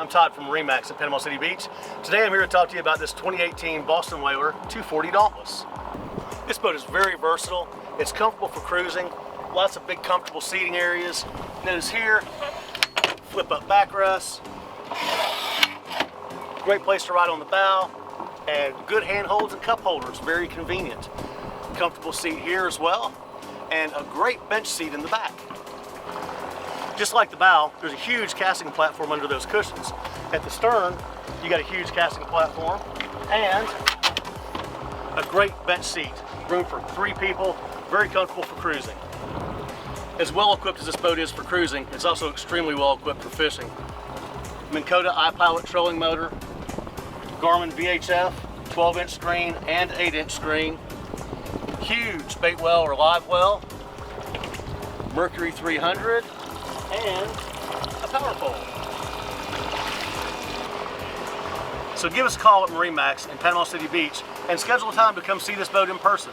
I'm Todd from MarineMax at Panama City Beach. Today I'm here to talk to you about this 2018 Boston Whaler 240 Dauntless. This boat is very versatile. It's comfortable for cruising. Lots of big comfortable seating areas. Notice here, flip up backrest. Great place to ride on the bow. And good handholds and cup holders, very convenient. Comfortable seat here as well. And a great bench seat in the back. Just like the bow, there's a huge casting platform under those cushions. At the stern, you got a huge casting platform and a great bench seat. Room for 3 people, very comfortable for cruising. As well equipped as this boat is for cruising, it's also extremely well equipped for fishing. Minn Kota iPilot trolling motor, Garmin VHF, 12-inch screen and 8-inch screen, huge bait well or live well, Mercury 300, and a power pole. So give us a call at MarineMax in Panama City Beach and schedule a time to come see this boat in person.